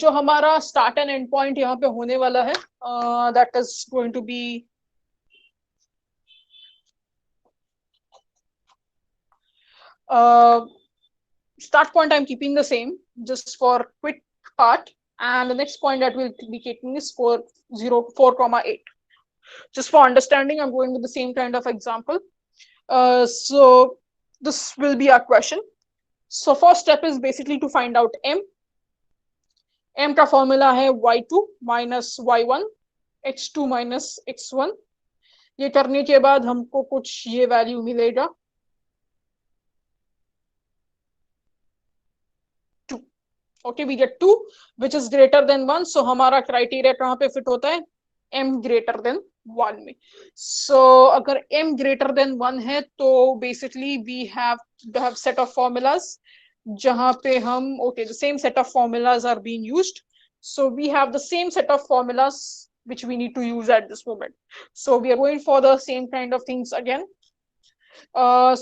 जो हमारा start and and point यहाँ पे होने वाला है, that is going to be start point I'm keeping the same just for quick part, and the next point that we'll be taking is for 4,8. Just for understanding, I'm going with the same kind of example. So this will be our question. So first step is basically to find out m. M का formula है y2 minus y1 x2 minus x1. ये करने के बाद हमको कुछ ये value मिलेगा okay, we get 2 which is greater than 1. So हमारा क्राइटेरिया कहाँ पे फिट होता है, m ग्रेटर देन 1 में. सो अगर m ग्रेटर देन 1 है तो basically we have set of formulas जहां पे हम okay the same set of formulas are being used. So we have the same set of formulas which we need to use at this moment. So we are going for the same kind of things again.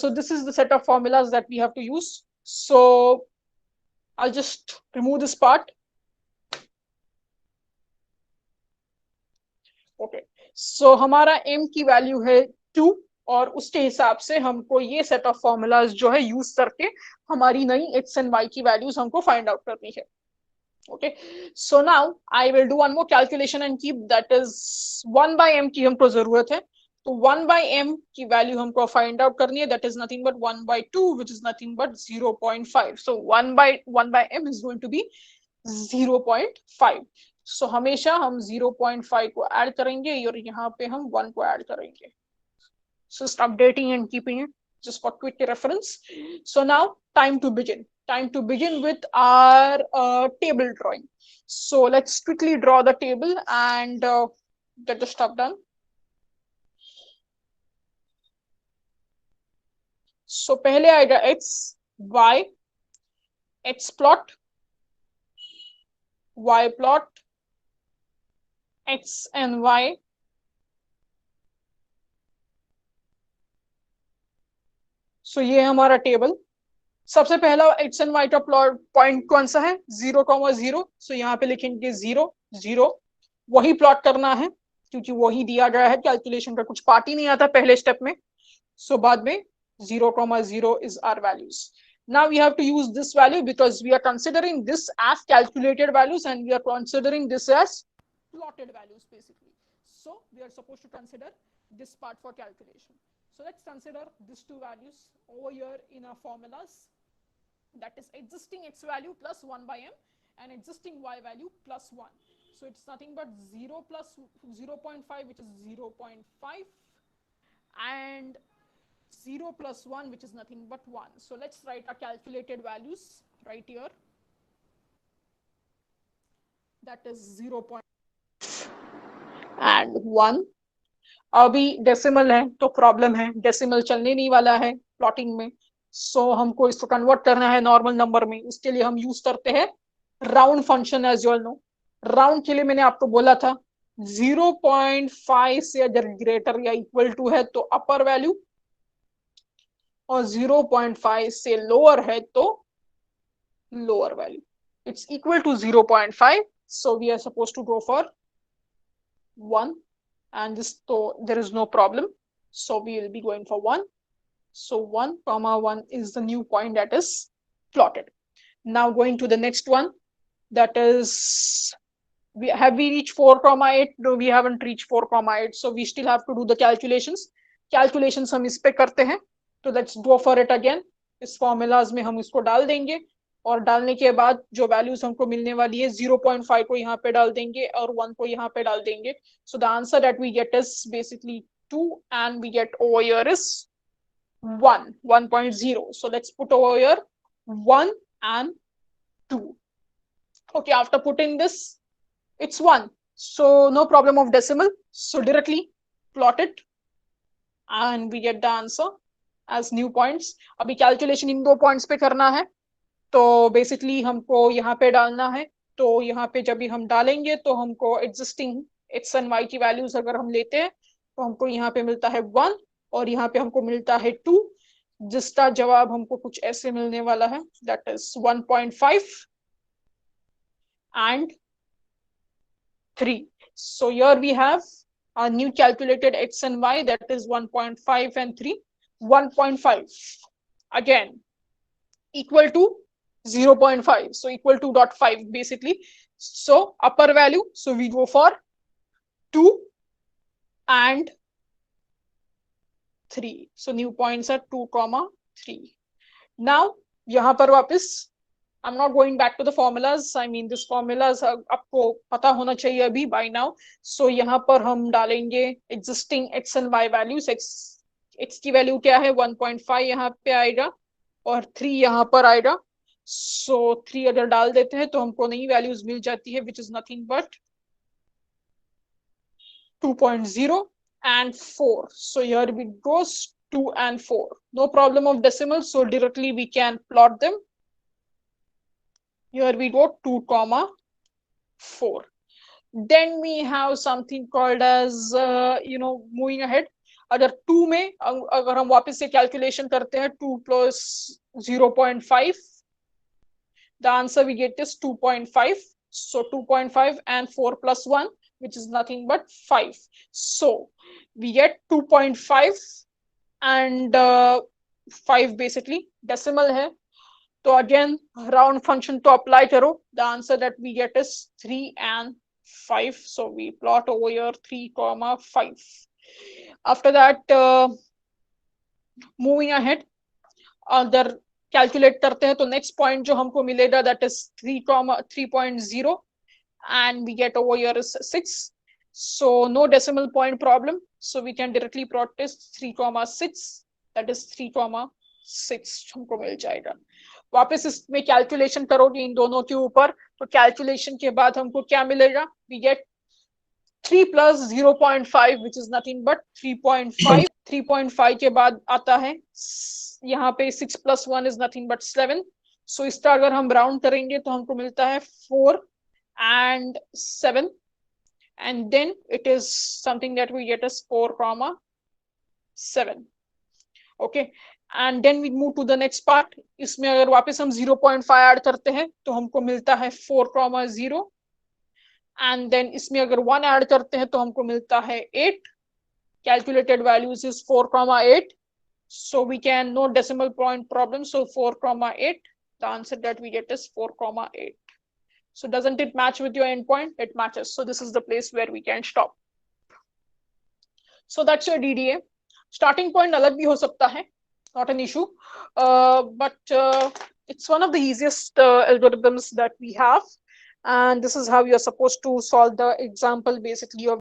So this is the set of formulas that we have to use. So I'll just remove this part. Okay. So हमारा m की value है 2 और उसके हिसाब से हमको ये set of formulas जो है यूज करके हमारी नई x एंड y की वैल्यूज हमको फाइंड आउट करनी है. Okay, so now I will do one more calculation and keep that is 1 by m की हमको जरूरत है. तो 1 by m की वैल्यू हमको फाइंड आउट करनी है, that is nothing but 1 by 2 which is nothing but 0.5. so 1 by m is going to be 0.5. so हमेशा हम 0.5 को ऐड करेंगे और यहाँ पे हम 1 को ऐड करेंगे. so just updating and keeping it just for quick reference. So now time to begin with our table drawing. So let's quickly draw the table and get the stuff done. So पहले आएगा x, y, x plot, y plot, x and y. So ये हमारा table. सबसे पहला x and Y का plot point कौन सा है, 0,0. सो यहाँ पे लिखेंगे 0 0. वही प्लॉट करना है क्योंकि वही दिया गया है, कैलकुलेशन का कुछ पार्ट ही नहीं आता पहले स्टेप में. सो बाद में 0,0 is our values. Now we have to use this value because we are considering this as calculated values and we are considering this as plotted values basically. So we are supposed to consider this part for calculation. So let's consider these two values over here in our formulas, that is existing x value plus 1 by m and existing y value plus 1. So it's nothing but 0 plus 0.5 which is 0.5 and 0 plus 1 which is nothing but 1. So let's write our calculated values right here, that is 0. and 1. अभी decimal है तो problem है, decimal चलने नहीं वाला है plotting में. सो हमको इसको कन्वर्ट करना है नॉर्मल नंबर में. उसके लिए हम यूज करते हैं round function. As you all know, round के लिए मैंने आपको बोला था 0.5 से अगर ग्रेटर या इक्वल टू है तो अपर वैल्यू और 0.5 से लोअर है तो lower value. It's equal to 0.5. So we are suppose to go for 1 and this, so there is no problem. So we will be going for 1. So 1 comma 1 is the new point that is plotted. Now going to the next one, that is we reached 4,8? No, we haven't reached 4,8. So we still have to do the calculations हम इस पे करते हैं. तो let's go for it again. इस formulas में हम इसको डाल देंगे और डालने के बाद जो वैल्यूज हमको मिलने वाली है 0.5 को यहाँ पे डाल देंगे और 1 को यहाँ पे डाल देंगे. So the answer that we get is basically 2 and we get over here is 1.0. So let's put over here 1 and 2. Okay, after putting this it's 1. So no problem of decimal. So directly plot it and we get the answer as new points. अभी calculation in दो points पे करना है तो basically हमको यहाँ पे डालना है. तो यहाँ पे जब भी हम डालेंगे तो हमको एग्जिस्टिंग एक्स एंड वाई की वैल्यूज अगर हम लेते हैं तो हमको यहाँ पे मिलता है 1 और यहाँ पे हमको मिलता है 2, जिसका जवाब हमको कुछ ऐसे मिलने वाला है, that is 1.5 and 3. So here we have our new calculated x and y, that is 1.5 and 3. 1.5 again equal to 0.5, so equal to 0.5 basically. So upper value, so we go for 2 and 3. So new points are 2, 3. Now यहाँ पर वापस I'm not going back to the formulas. I mean this formulas आपको पता होना चाहिए अभी by now. So यहाँ पर हम डालेंगे existing x and y values. x की वैल्यू क्या है 1.5 यहाँ पे आएगा और 3 यहाँ पर आएगा. So 3 अगर डाल देते हैं तो हमको नई वैल्यूज मिल जाती है which is nothing but 2.0 and 4. So here it goes 2 and 4. No problem of decimals, so directly we can plot them. Here we go 2, 4. Then we have something called as moving ahead. अगर 2 में अगर हम वापस से calculation करते हैं 2 plus 0.5, the answer we get is 2.5. So 2.5 and 4 plus 1, which is nothing but 5. So we get 2.5 and 5 basically. Decimal है तो again round function to apply करो. The answer that we get is 3 and 5. So we plot over here 3, 5. After that moving ahead, अगर calculate करते हैं तो next point जो हमको मिलेगा that is 3.0 and we get over here is 6. So no decimal point problem, so we can directly plot this 3.6, that is 3.6 हमको मिल जाएगा. वापस इसमें कैलकुलेशन करोगे इन दोनों के ऊपर तो कैलकुलेशन के बाद हमको क्या मिलेगा, we get 3 plus 0.5 which is nothing but 3.5. 3.5 के बाद आता है यहाँ पे 6 plus 1 is nothing but 7. So इसका अगर हम राउंड करेंगे तो हमको मिलता है 4 and 7, and then it is something that we get as 4.7. Okay, and then we move to the next part. इसमें अगर वापस हम 0.5 ऐड करते हैं तो हमको मिलता है 4.0, and then इसमें अगर 1 ऐड करते हैं तो हमको मिलता है 8. Calculated values is 4.8. So we can no decimal point problem. So 4.8. The answer that we get is 4.8. So doesn't it match with your endpoint? It matches. So this is the place where we can stop. So that's your DDA. Starting point अलग भी हो सकता है, not an issue. But it's one of the easiest algorithms that we have. And this is how you're supposed to solve the example basically of